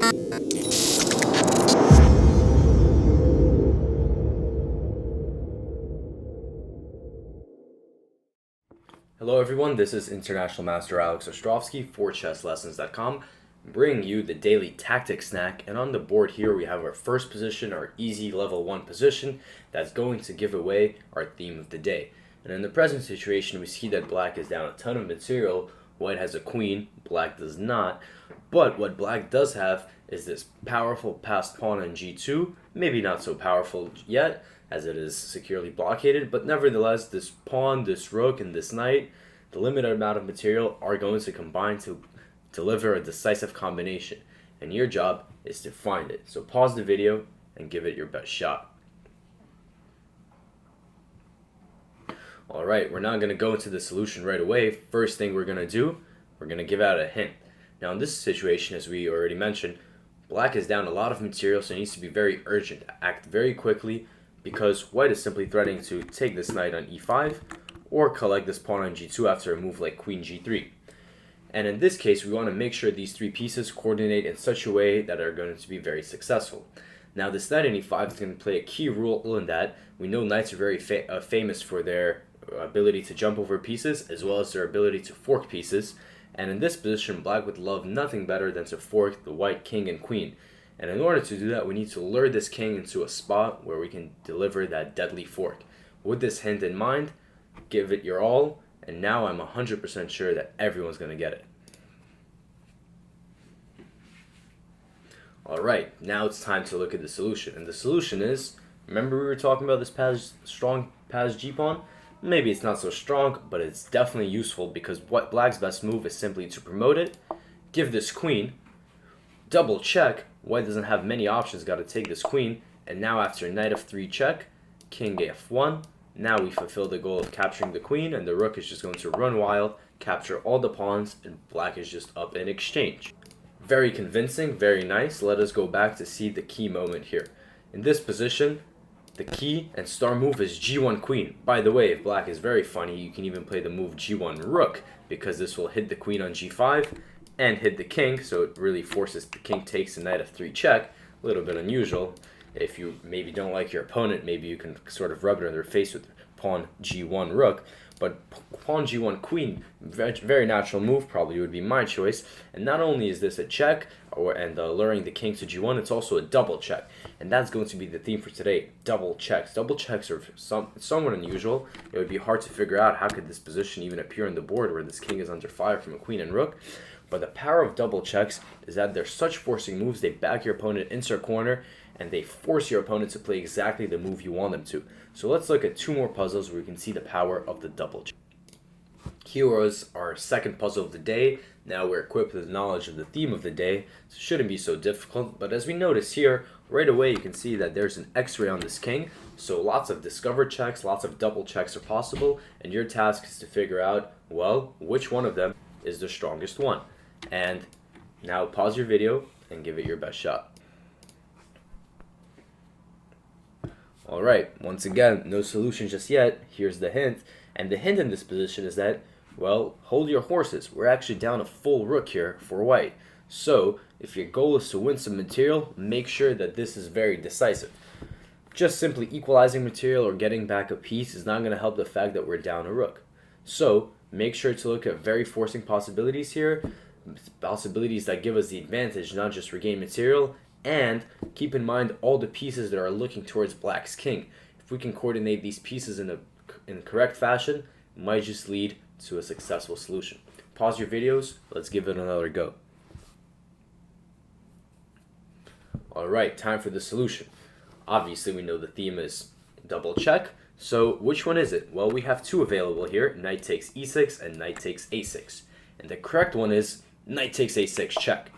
Hello everyone, this is International Master Alex Ostrovskiy for ChessLessons.com, bringing you the daily tactic snack. And on the board here we have our first position, our easy level 1 position, that's going to give away our theme of the day. And in the present situation we see that black is down a ton of material. White has a queen, black does not. But what black does have is this powerful passed pawn on g2, maybe not so powerful yet, as it is securely blockaded, but nevertheless, this pawn, this rook, and this knight, the limited amount of material are going to combine to deliver a decisive combination, and your job is to find it. So pause the video and give it your best shot. Alright, we're not going to go into the solution right away. First thing we're going to do, we're going to give out a hint. Now in this situation, as we already mentioned, black is down a lot of material, so it needs to be very urgent, act very quickly, because white is simply threatening to take this knight on e5 or collect this pawn on g2 after a move like queen g3. And in this case, we want to make sure these three pieces coordinate in such a way that are going to be very successful. Now this knight on e5 is going to play a key role in that. We know knights are very famous for their ability to jump over pieces as well as their ability to fork pieces. And in this position, black would love nothing better than to fork the white king and queen. And in order to do that, we need to lure this king into a spot where we can deliver that deadly fork. With this hint in mind, give it your all, and now I'm 100% sure that everyone's going to get it. Alright, now it's time to look at the solution. And the solution is, remember we were talking about this strong pass g-pawn? Maybe it's not so strong, but it's definitely useful because what black's best move is simply to promote it, give this queen, double check. White doesn't have many options, got to take this queen, and now after knight f3 check, king f1, now we fulfill the goal of capturing the queen, and the rook is just going to run wild, capture all the pawns, and black is just up in exchange. Very convincing, very nice. Let us go back to see the key moment here. In this position, the key and star move is g1 queen. By the way, if black is very funny, you can even play the move g1 rook, because this will hit the queen on g5, and hit the king, so it really forces the king takes a knight f3 check. A little bit unusual. If you maybe don't like your opponent, maybe you can sort of rub it in their face with pawn g1 rook. But pawn g1 queen, very natural move, probably would be my choice. And not only is this a check and luring the king to g1, it's also a double check. And that's going to be the theme for today, double checks. Double checks are somewhat unusual. It would be hard to figure out how could this position even appear on the board where this king is under fire from a queen and rook. But the power of double checks is that they're such forcing moves, they back your opponent into a corner, and they force your opponent to play exactly the move you want them to. So let's look at two more puzzles where we can see the power of the double check. Here was our second puzzle of the day. Now we're equipped with knowledge of the theme of the day, so it shouldn't be so difficult. But as we notice here, right away you can see that there's an X-ray on this king. So lots of discover checks, lots of double checks are possible, and your task is to figure out, well, which one of them is the strongest one. And now pause your video and give it your best shot. Alright, once again, no solution just yet. Here's the hint. And the hint in this position is that, well, hold your horses. We're actually down a full rook here for white. So, if your goal is to win some material, make sure that this is very decisive. Just simply equalizing material or getting back a piece is not going to help the fact that we're down a rook. So, make sure to look at very forcing possibilities here. Possibilities that give us the advantage, not just regain material, and keep in mind all the pieces that are looking towards black's king. If we can coordinate these pieces in the correct fashion, it might just lead to a successful solution. Pause your videos, let's give it another go. Alright, time for the solution. Obviously we know the theme is double check, so which one is it? Well, we have two available here, knight takes e6 and knight takes a6. And the correct one is knight takes a6 check.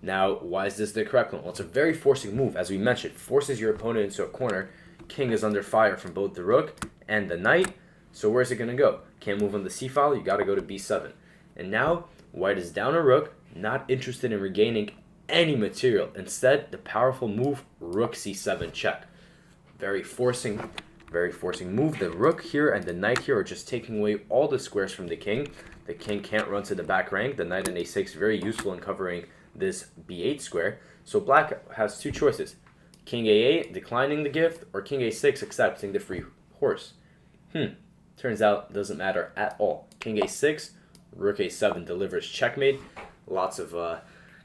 Now, why is this the correct one? Well, it's a very forcing move. As we mentioned, forces your opponent into a corner. King is under fire from both the rook and the knight. So where's it going to go? Can't move on the c file, you got to go to b7. And now, white is down a rook, not interested in regaining any material. Instead, the powerful move, rook c7 check. Very forcing move. The rook here and the knight here are just taking away all the squares from the king. The king can't run to the back rank. The knight and a6 very useful in covering this b8 square. So black has two choices. King a8 declining the gift, or king a6 accepting the free horse. Turns out doesn't matter at all. King a6, rook a7 delivers checkmate. Lots of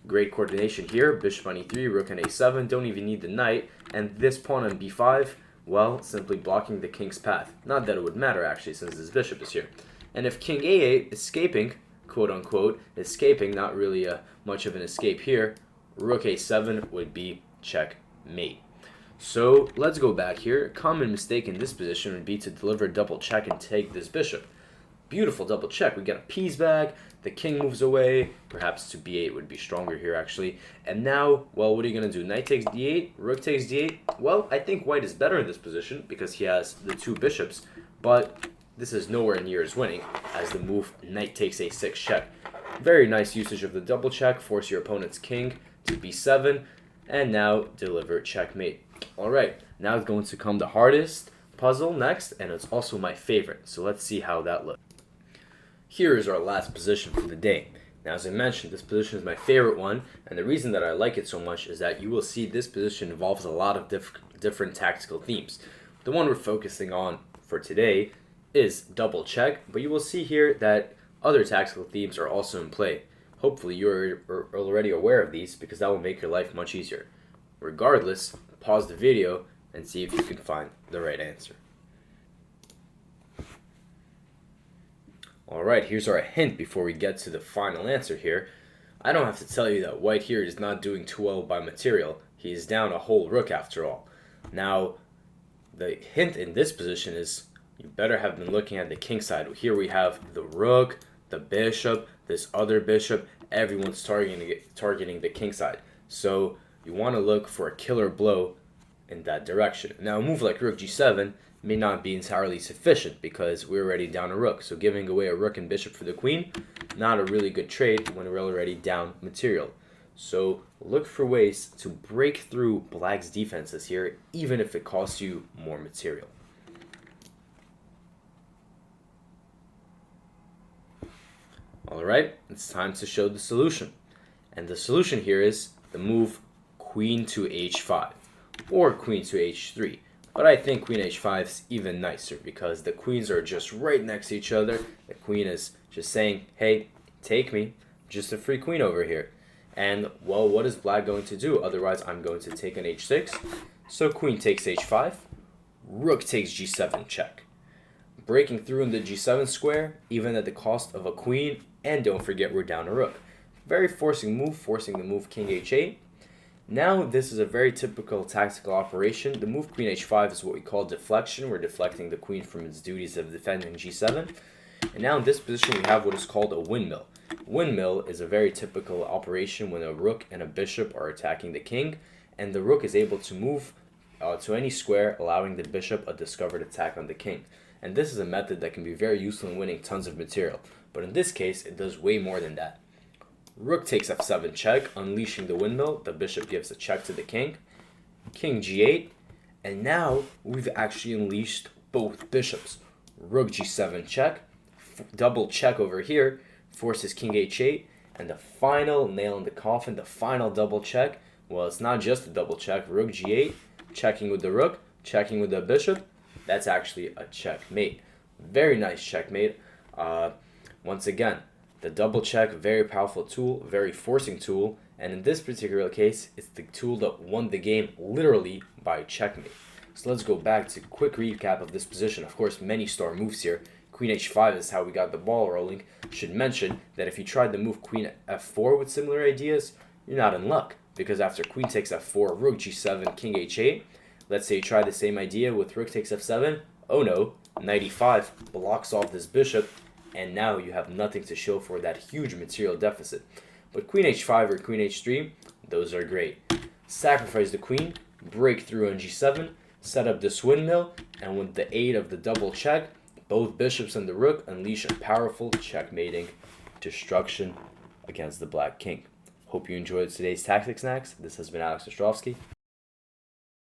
great coordination here. Bishop on e3, rook on a7, don't even need the knight. And this pawn on b5, well, simply blocking the king's path. Not that it would matter actually, since this bishop is here. And if king a8 escaping, quote unquote, escaping, not really much of an escape here, rook a7 would be checkmate. So let's go back here. A common mistake in this position would be to deliver a double check and take this bishop. Beautiful double check. We get a piece back. The king moves away. Perhaps to b8 would be stronger here, actually. And now, well, what are you going to do? Knight takes d8. Rook takes d8. Well, I think white is better in this position because he has the two bishops. But this is nowhere near as winning as the move knight takes a6 check. Very nice usage of the double check. Force your opponent's king to b7. And now deliver checkmate. Alright, now it's going to come the hardest puzzle next, and it's also my favorite. So let's see how that looks. Here is our last position for the day. Now, as I mentioned, this position is my favorite one, and the reason that I like it so much is that you will see this position involves a lot of different tactical themes. The one we're focusing on for today is double check, but you will see here that other tactical themes are also in play. Hopefully you're already aware of these because that will make your life much easier. Regardless, pause the video and see if you can find the right answer. Alright, here's our hint before we get to the final answer here. I don't have to tell you that white here is not doing too well by material. He is down a whole rook after all. Now, the hint in this position is you better have been looking at the king side. Here we have the rook, the bishop, this other bishop. Everyone's targeting the king side. So you want to look for a killer blow in that direction. Now, a move like rook g7 may not be entirely sufficient because we're already down a rook. So giving away a rook and bishop for the queen, not a really good trade when we're already down material. So look for ways to break through black's defenses here, even if it costs you more material. Alright, it's time to show the solution. And the solution here is the move queen to h5 or queen to h3. But I think queen h5 is even nicer because the queens are just right next to each other. The queen is just saying, hey, take me, just a free queen over here. And, well, what is black going to do? Otherwise, I'm going to take an h6. So queen takes h5, rook takes g7 check. Breaking through in the g7 square, even at the cost of a queen, and don't forget we're down a rook. Very forcing the move king h8. Now this is a very typical tactical operation. The move queen h5 is what we call deflection. We're deflecting the queen from its duties of defending g7. And now in this position we have what is called a windmill. Windmill is a very typical operation when a rook and a bishop are attacking the king, and the rook is able to move to any square, allowing the bishop a discovered attack on the king. And this is a method that can be very useful in winning tons of material. But in this case, it does way more than that. Rook takes f7 check, unleashing the windmill. The bishop gives a check to the king. King g8. And now we've actually unleashed both bishops. Rook g7 check. Double check over here. Forces king h8. And the final nail in the coffin, the final double check. Well, it's not just a double check. Rook g8. Checking with the rook. Checking with the bishop. That's actually a checkmate. Very nice checkmate. Once again, the double check, very powerful tool, very forcing tool, and in this particular case, it's the tool that won the game literally by checkmate. So let's go back to a quick recap of this position. Of course, many star moves here. Queen h5 is how we got the ball rolling. Should mention that if you tried to move queen f4 with similar ideas, you're not in luck, because after queen takes f4, rook g7, king h8, let's say you try the same idea with rook takes f7, oh no, knight e5 blocks off this bishop, and now you have nothing to show for that huge material deficit. But queen h5 or queen h3, those are great. Sacrifice the queen, break through on g7, set up this windmill, and with the aid of the double check, both bishops and the rook unleash a powerful checkmating destruction against the black king. Hope you enjoyed today's Tactics Snacks. This has been Alex Ostrovskiy.